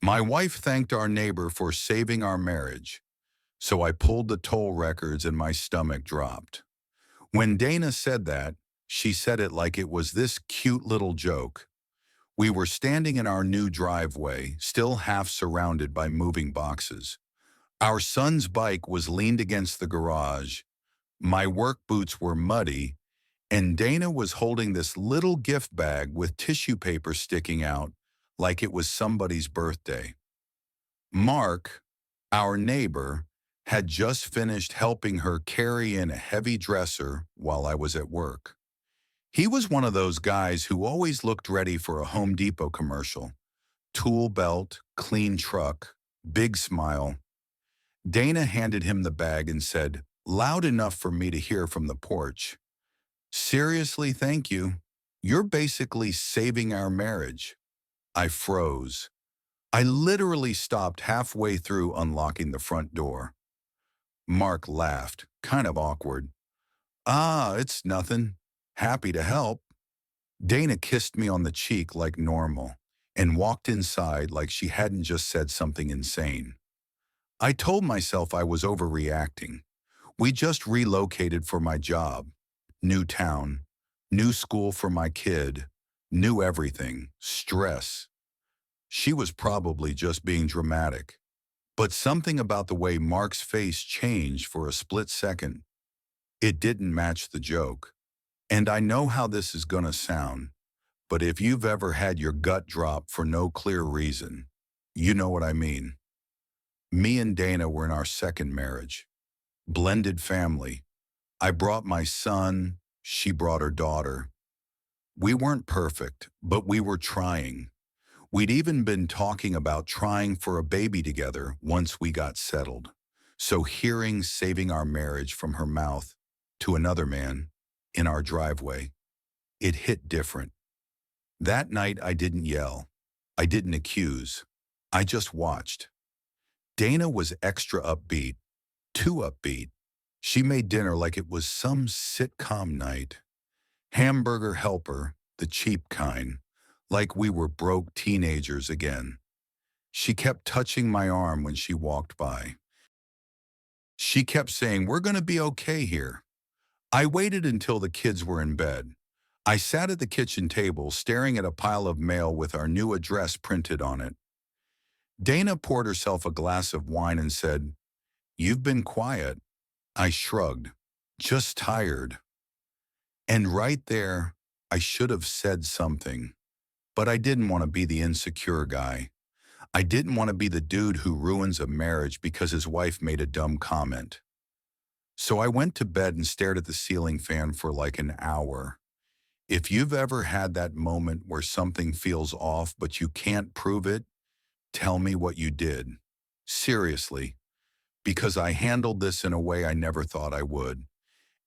My wife thanked our neighbor for saving our marriage, so I pulled the toll records and my stomach dropped. When Dana said that, she said it like it was this cute little joke. We were standing in our new driveway, still half surrounded by moving boxes. Our son's bike was leaned against the garage, my work boots were muddy, and Dana was holding this little gift bag with tissue paper sticking out like it was somebody's birthday. Mark, our neighbor, had just finished helping her carry in a heavy dresser while I was at work. He was one of those guys who always looked ready for a Home Depot commercial. Tool belt, clean truck, big smile. Dana handed him the bag and said, loud enough for me to hear from the porch, "Seriously, thank you. You're basically saving our marriage." I froze. I literally stopped halfway through unlocking the front door. Mark laughed, kind of awkward. "Ah, it's nothing. Happy to help." Dana kissed me on the cheek like normal and walked inside like she hadn't just said something insane. I told myself I was overreacting. We just relocated for my job. New town, new school for my kid, new everything, stress. She was probably just being dramatic. But something about the way Mark's face changed for a split second, it didn't match the joke. And I know how this is gonna sound, but if you've ever had your gut drop for no clear reason, you know what I mean. Me and Dana were in our second marriage. Blended family. I brought my son, she brought her daughter. We weren't perfect, but we were trying. We'd even been talking about trying for a baby together once we got settled. So hearing saving our marriage from her mouth to another man in our driveway, it hit different. That night I didn't yell. I didn't accuse. I just watched. Dana was extra upbeat, too upbeat. She made dinner like it was some sitcom night. Hamburger helper, the cheap kind, like we were broke teenagers again. She kept touching my arm when she walked by. She kept saying, "We're going to be okay here." I waited until the kids were in bed. I sat at the kitchen table staring at a pile of mail with our new address printed on it. Dana poured herself a glass of wine and said, "You've been quiet." I shrugged, just tired. And right there, I should have said something. But I didn't want to be the insecure guy. I didn't want to be the dude who ruins a marriage because his wife made a dumb comment. So I went to bed and stared at the ceiling fan for like an hour. If you've ever had that moment where something feels off but you can't prove it, tell me what you did. Seriously, because I handled this in a way I never thought I would.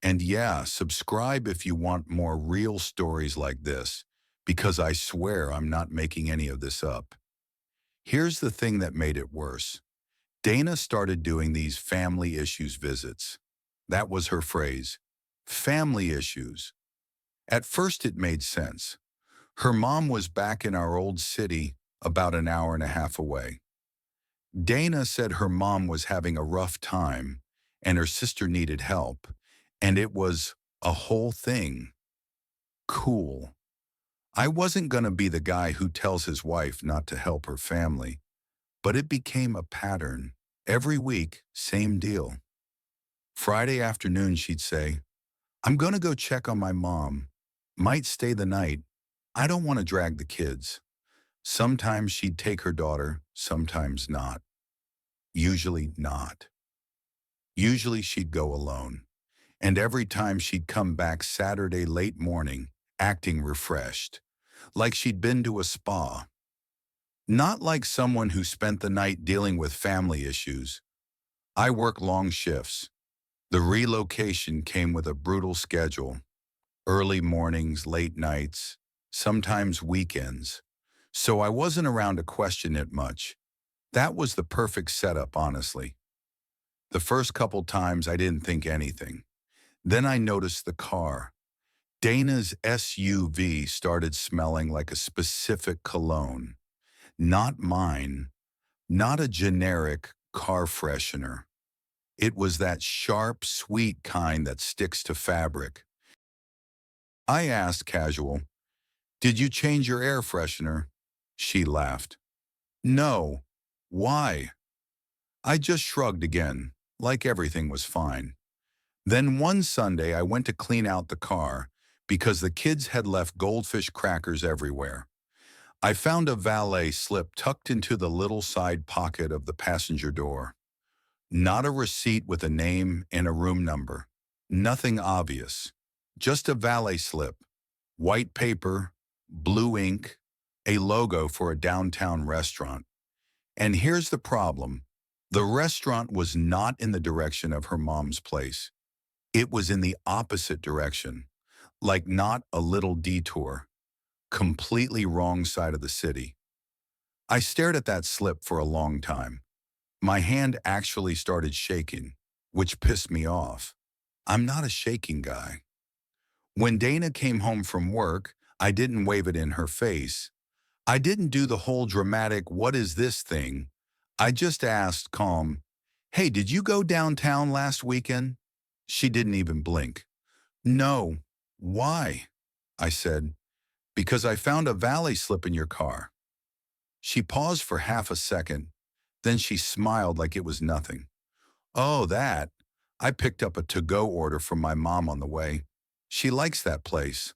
And yeah, subscribe if you want more real stories like this, because I swear I'm not making any of this up. Here's the thing that made it worse. Dana started doing these family issues visits. That was her phrase. Family issues. At first it made sense. Her mom was back in our old city, about an hour and a half away. Dana said her mom was having a rough time and her sister needed help, and it was a whole thing. Cool. I wasn't going to be the guy who tells his wife not to help her family, but it became a pattern. Every week, same deal. Friday afternoon, she'd say, "I'm going to go check on my mom. Might stay the night. I don't want to drag the kids." Sometimes she'd take her daughter, sometimes not. Usually not. Usually she'd go alone. And every time she'd come back Saturday late morning, acting refreshed, like she'd been to a spa. Not like someone who spent the night dealing with family issues. I work long shifts. The relocation came with a brutal schedule. Early mornings, late nights, sometimes weekends. So I wasn't around to question it much. That was the perfect setup, honestly. The first couple times I didn't think anything. Then I noticed the car. Dana's SUV started smelling like a specific cologne. Not mine, Not a generic car freshener. It was that sharp, sweet kind that sticks to fabric. I asked casual, "Did you change your air freshener?" She laughed. "No. Why?" I just shrugged again, like everything was fine. Then one Sunday I went to clean out the car because the kids had left goldfish crackers everywhere. I found a valet slip tucked into the little side pocket of the passenger door. Not a receipt with a name and a room number. Nothing obvious. Just a valet slip. White paper, blue ink, a logo for a downtown restaurant. And here's the problem. The restaurant was not in the direction of her mom's place. It was in the opposite direction, like not a little detour, completely wrong side of the city. I stared at that slip for a long time. My hand actually started shaking, which pissed me off. I'm not a shaking guy. When Dana came home from work, I didn't wave it in her face. I didn't do the whole dramatic "what is this" thing. I just asked, calm, "Hey, did you go downtown last weekend?" She didn't even blink. "No." "Why?" I said. "Because I found a valet slip in your car." She paused for half a second. Then she smiled like it was nothing. "Oh, that. I picked up a to-go order from my mom on the way. She likes that place."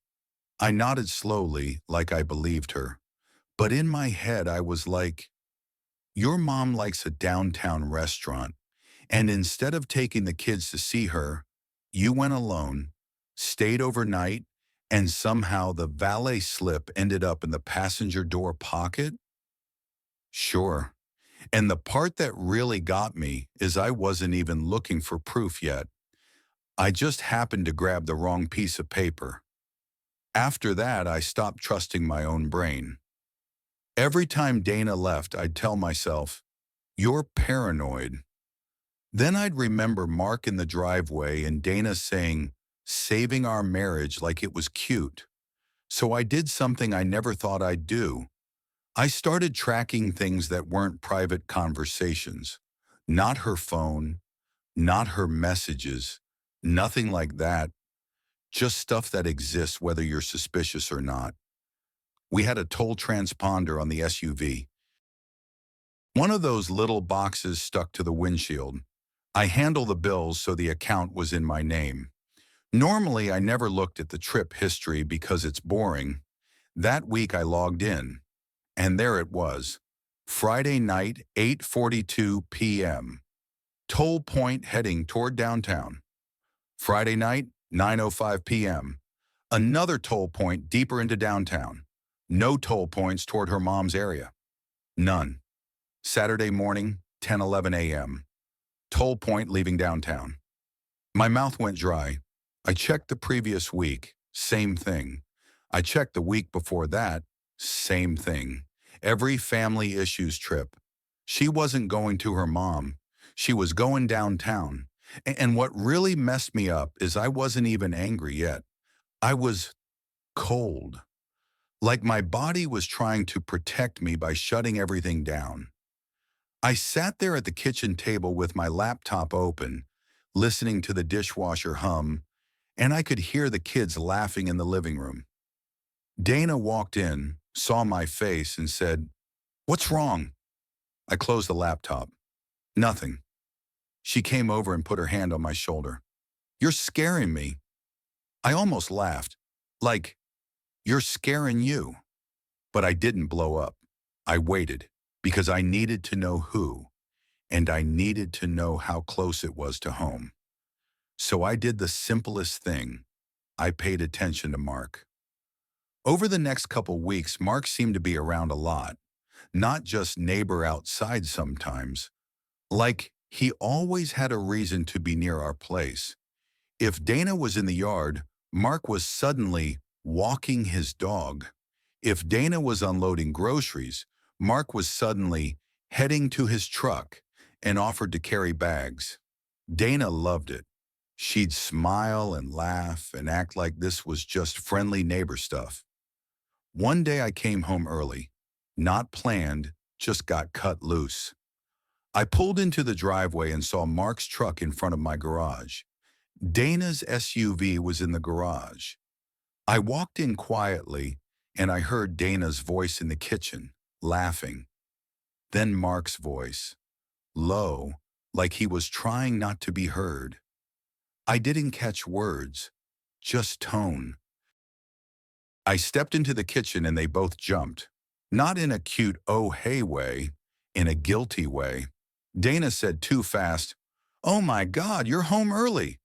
I nodded slowly, like I believed her. But in my head, I was like, your mom likes a downtown restaurant, and instead of taking the kids to see her, you went alone, stayed overnight, and somehow the valet slip ended up in the passenger door pocket? Sure. And the part that really got me is I wasn't even looking for proof yet. I just happened to grab the wrong piece of paper. After that, I stopped trusting my own brain. Every time Dana left, I'd tell myself, "You're paranoid." Then I'd remember Mark in the driveway and Dana saying, "saving our marriage," like it was cute. So I did something I never thought I'd do. I started tracking things that weren't private conversations. Not her phone, not her messages, nothing like that. Just stuff that exists whether you're suspicious or not. We had a toll transponder on the SUV. One of those little boxes stuck to the windshield. I handle the bills so the account was in my name. Normally, I never looked at the trip history because it's boring. That week I logged in, and there it was. Friday night, 8:42 p.m. Toll point heading toward downtown. Friday night, 9:05 p.m. Another toll point deeper into downtown. No toll points toward her mom's area. None. Saturday morning, 10:11 a.m. Toll point leaving downtown. My mouth went dry. I checked the previous week. Same thing. I checked the week before that. Same thing. Every family issues trip. She wasn't going to her mom. She was going downtown. And what really messed me up is I wasn't even angry yet. I was cold. Like my body was trying to protect me by shutting everything down. I sat there at the kitchen table with my laptop open, listening to the dishwasher hum, and I could hear the kids laughing in the living room. Dana walked in, saw my face, and said, "What's wrong?" I closed the laptop. "Nothing." She came over and put her hand on my shoulder. "You're scaring me." I almost laughed, like, "You're scaring you." But I didn't blow up. I waited, because I needed to know who, and I needed to know how close it was to home. So I did the simplest thing. I paid attention to Mark. Over the next couple weeks, Mark seemed to be around a lot, not just neighbor outside sometimes. Like, he always had a reason to be near our place. If Dana was in the yard, Mark was suddenly walking his dog. If Dana was unloading groceries, Mark was suddenly heading to his truck and offered to carry bags. Dana loved it. She'd smile and laugh and act like this was just friendly neighbor stuff. One day I came home early. Not planned, just got cut loose. I pulled into the driveway and saw Mark's truck in front of my garage. Dana's SUV was in the garage. I walked in quietly, and I heard Dana's voice in the kitchen, laughing. Then Mark's voice, low, like he was trying not to be heard. I didn't catch words, just tone. I stepped into the kitchen and they both jumped. Not in a cute oh hey way, in a guilty way. Dana said too fast, "Oh my God, you're home early."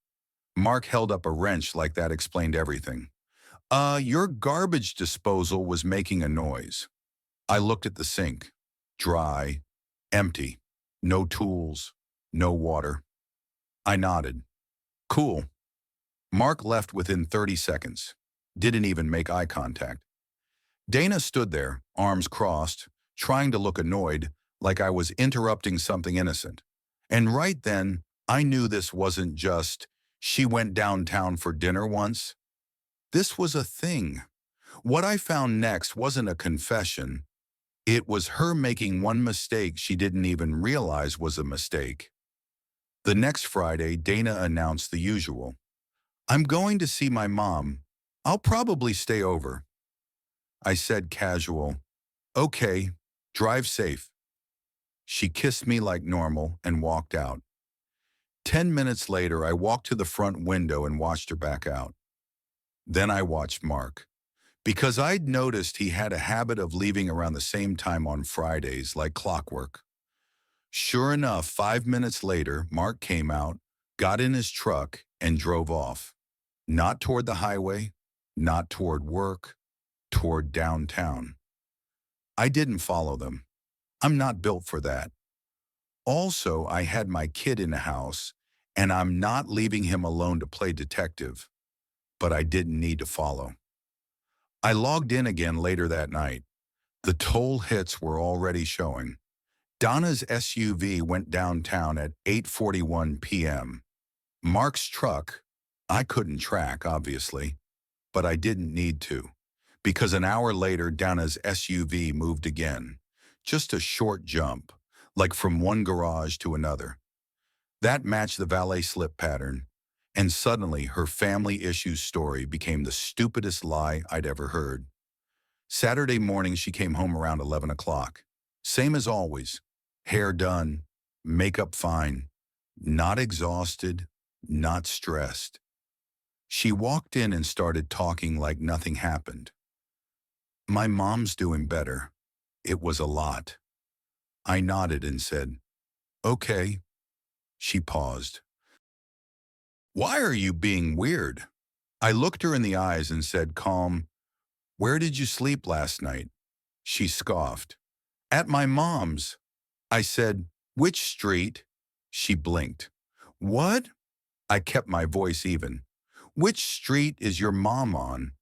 Mark held up a wrench like that explained everything. Your garbage disposal was making a noise." I looked at the sink. Dry, empty, no tools, no water. I nodded. Cool. Mark left within 30 seconds. Didn't even make eye contact. Dana stood there, arms crossed, trying to look annoyed, like I was interrupting something innocent. And right then, I knew this wasn't just, she went downtown for dinner once. This was a thing. What I found next wasn't a confession. It was her making one mistake she didn't even realize was a mistake. The next Friday, Dana announced the usual. "I'm going to see my mom. I'll probably stay over." I said casual, "Okay, drive safe." She kissed me like normal and walked out. 10 minutes later, I walked to the front window and watched her back out. Then I watched Mark. Because I'd noticed he had a habit of leaving around the same time on Fridays, like clockwork. Sure enough, 5 minutes later, Mark came out, got in his truck, and drove off. Not toward the highway, not toward work, toward downtown. I didn't follow them. I'm not built for that. Also, I had my kid in the house, and I'm not leaving him alone to play detective. But I didn't need to follow. I logged in again later that night. The toll hits were already showing. Donna's SUV went downtown at 8:41 p.m. Mark's truck, I couldn't track, obviously, but I didn't need to, because an hour later, Donna's SUV moved again. Just a short jump, like from one garage to another. That matched the valet slip pattern, and suddenly her family issues story became the stupidest lie I'd ever heard. Saturday morning, she came home around 11 o'clock. Same as always. Hair done, makeup fine, not exhausted, not stressed. She walked in and started talking like nothing happened. "My mom's doing better." It was a lot. I nodded and said, "Okay." She paused. "Why are you being weird?" I looked her in the eyes and said, calm, "Where did you sleep last night?" She scoffed. "At my mom's." I said, "Which street?" She blinked. "What?" I kept my voice even. "Which street is your mom on?"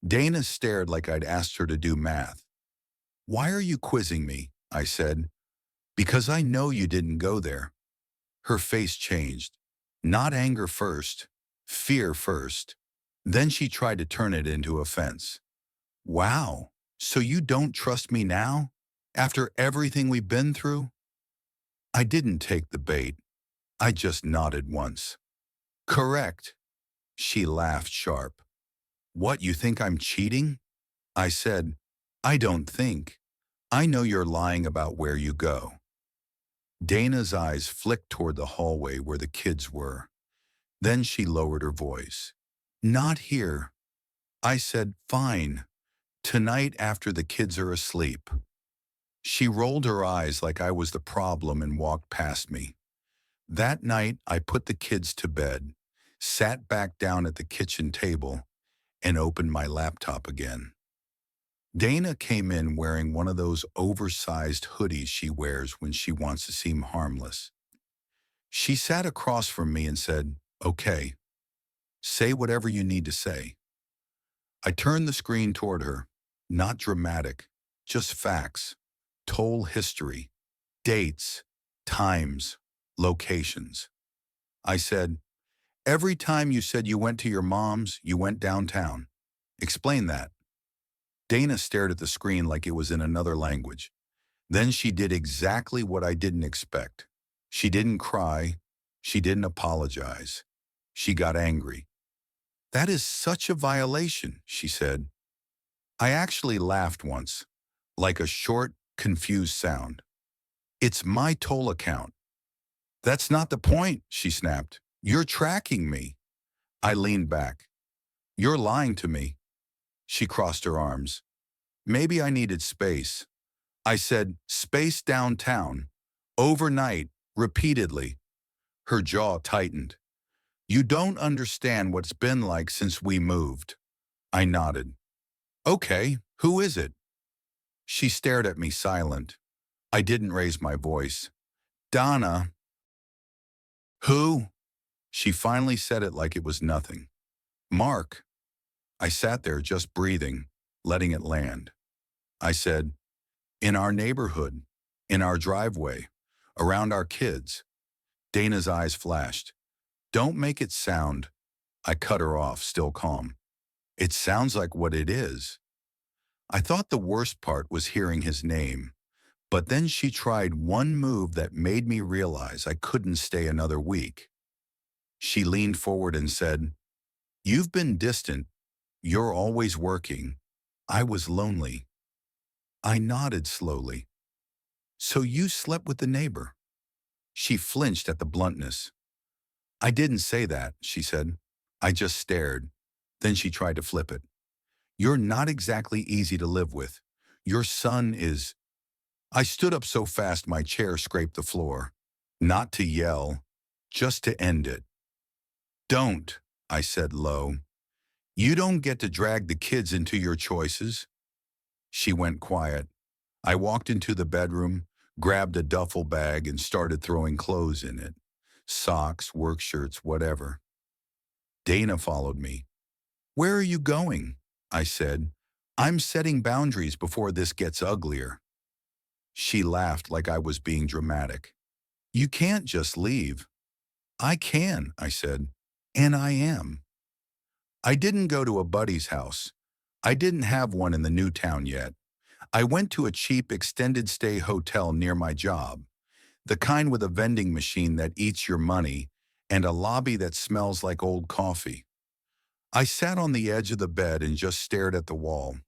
Dana stared like I'd asked her to do math. "Why are you quizzing me?" I said. "Because I know you didn't go there." Her face changed. Not anger first, fear first. Then she tried to turn it into offense. "Wow, so you don't trust me now? After everything we've been through?" I didn't take the bait. I just nodded once. "Correct." She laughed sharp. "What, you think I'm cheating?" I said, "I don't think. I know you're lying about where you go." Dana's eyes flicked toward the hallway where the kids were. Then she lowered her voice. "Not here." I said, "Fine. Tonight after the kids are asleep." She rolled her eyes like I was the problem and walked past me. That night, I put the kids to bed, sat back down at the kitchen table, and opened my laptop again. Dana came in wearing one of those oversized hoodies she wears when she wants to seem harmless. She sat across from me and said, "Okay, say whatever you need to say." I turned the screen toward her. Not dramatic, just facts, toll history, dates, times, locations. I said, "Every time you said you went to your mom's, you went downtown. Explain that." Dana stared at the screen like it was in another language. Then she did exactly what I didn't expect. She didn't cry. She didn't apologize. She got angry. "That is such a violation," she said. I actually laughed once, like a short, confused sound. "It's my toll account." "That's not the point," she snapped. "You're tracking me." I leaned back. "You're lying to me." She crossed her arms. "Maybe I needed space." I said, "Space downtown. Overnight, repeatedly." Her jaw tightened. "You don't understand what it's been like since we moved." I nodded. "Okay, who is it?" She stared at me silent. I didn't raise my voice. "Donna." "Who?" She finally said it like it was nothing. "Mark." I sat there just breathing, letting it land. I said, "In our neighborhood, in our driveway, around our kids." Dana's eyes flashed. "Don't make it sound." I cut her off, still calm. "It sounds like what it is." I thought the worst part was hearing his name, but then she tried one move that made me realize I couldn't stay another week. She leaned forward and said, "You've been distant. You're always working. I was lonely." I nodded slowly. "So you slept with the neighbor?" She flinched at the bluntness. "I didn't say that," she said. I just stared. Then she tried to flip it. "You're not exactly easy to live with. Your son is—" I stood up so fast my chair scraped the floor. Not to yell, just to end it. "Don't," I said low. "You don't get to drag the kids into your choices." She went quiet. I walked into the bedroom, grabbed a duffel bag and started throwing clothes in it. Socks, work shirts, whatever. Dana followed me. "Where are you going?" I said. "I'm setting boundaries before this gets uglier." She laughed like I was being dramatic. "You can't just leave." "I can," I said. "And I am." I didn't go to a buddy's house. I didn't have one in the new town yet. I went to a cheap extended stay hotel near my job, the kind with a vending machine that eats your money and a lobby that smells like old coffee. I sat on the edge of the bed and just stared at the wall.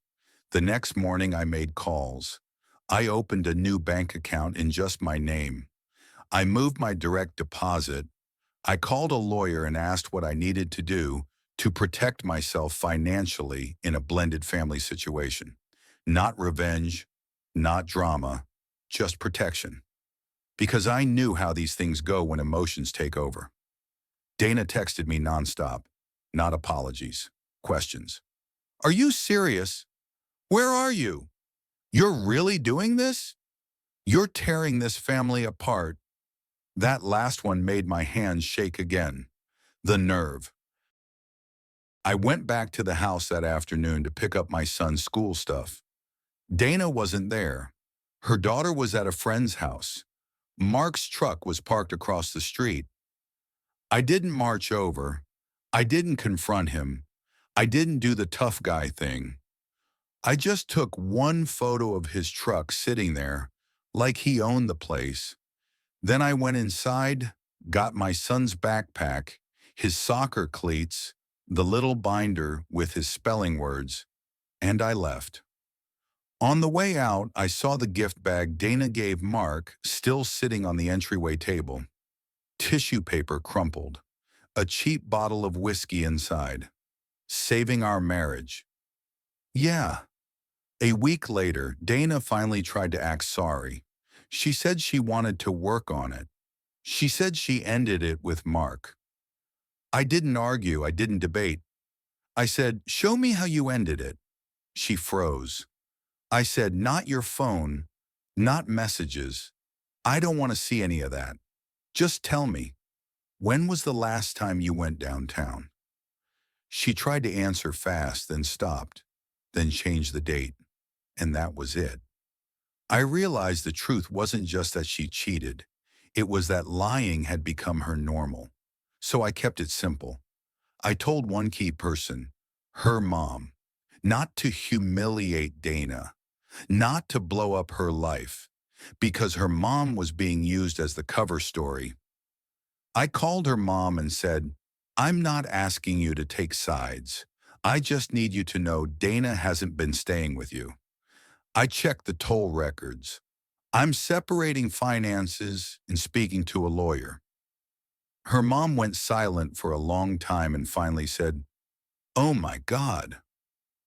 The next morning I made calls. I opened a new bank account in just my name. I moved my direct deposit. I called a lawyer and asked what I needed to do to protect myself financially in a blended family situation. Not revenge, not drama, just protection. Because I knew how these things go when emotions take over. Dana texted me nonstop. Not apologies, questions. "Are you serious? Where are you? You're really doing this? You're tearing this family apart." That last one made my hands shake again. The nerve. I went back to the house that afternoon to pick up my son's school stuff. Dana wasn't there. Her daughter was at a friend's house. Mark's truck was parked across the street. I didn't march over. I didn't confront him. I didn't do the tough guy thing. I just took one photo of his truck sitting there, like he owned the place. Then I went inside, got my son's backpack, his soccer cleats, the little binder with his spelling words, and I left. On the way out, I saw the gift bag Dana gave Mark still sitting on the entryway table. Tissue paper crumpled. A cheap bottle of whiskey inside. "Saving our marriage." Yeah. A week later, Dana finally tried to act sorry. She said she wanted to work on it. She said she ended it with Mark. I didn't argue, I didn't debate. I said, "Show me how you ended it." She froze. I said, "Not your phone, not messages. I don't want to see any of that. Just tell me, when was the last time you went downtown?" She tried to answer fast, then stopped, then changed the date, and that was it. I realized the truth wasn't just that she cheated. It was that lying had become her normal. So I kept it simple. I told one key person, her mom, not to humiliate Dana, not to blow up her life, because her mom was being used as the cover story. I called her mom and said, "I'm not asking you to take sides. I just need you to know Dana hasn't been staying with you. I checked the toll records. I'm separating finances and speaking to a lawyer." Her mom went silent for a long time and finally said, "Oh my God."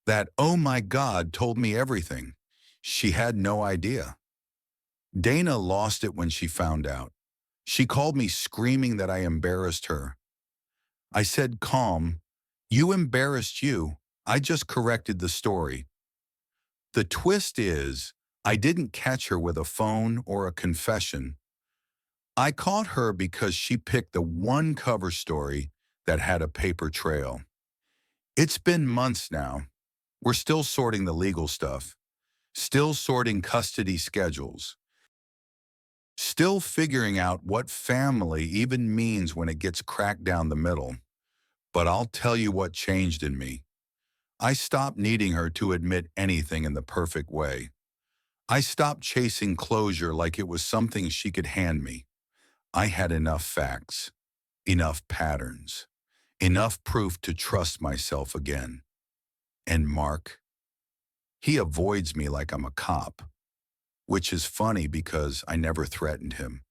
That "oh my God" told me everything. She had no idea. Dana lost it when she found out. She called me screaming that I embarrassed her. I said, "Calm. You embarrassed you. I just corrected the story." The twist is, I didn't catch her with a phone or a confession. I caught her because she picked the one cover story that had a paper trail. It's been months now. We're still sorting the legal stuff, still sorting custody schedules, still figuring out what family even means when it gets cracked down the middle. But I'll tell you what changed in me. I stopped needing her to admit anything in the perfect way. I stopped chasing closure like it was something she could hand me. I had enough facts, enough patterns, enough proof to trust myself again. And Mark, he avoids me like I'm a cop, which is funny because I never threatened him.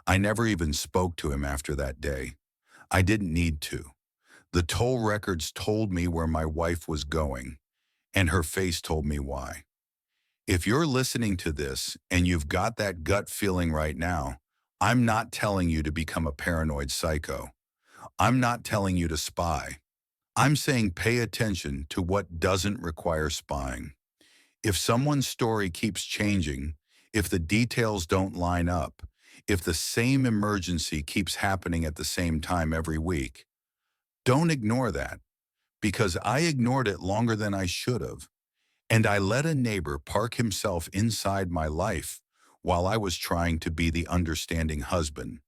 I never even spoke to him after that day. I didn't need to. The toll records told me where my wife was going, and her face told me why. If you're listening to this and you've got that gut feeling right now, I'm not telling you to become a paranoid psycho. I'm not telling you to spy. I'm saying pay attention to what doesn't require spying. If someone's story keeps changing, if the details don't line up, if the same emergency keeps happening at the same time every week, don't ignore that, because I ignored it longer than I should have. And I let a neighbor park himself inside my life while I was trying to be the understanding husband.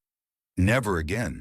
Never again.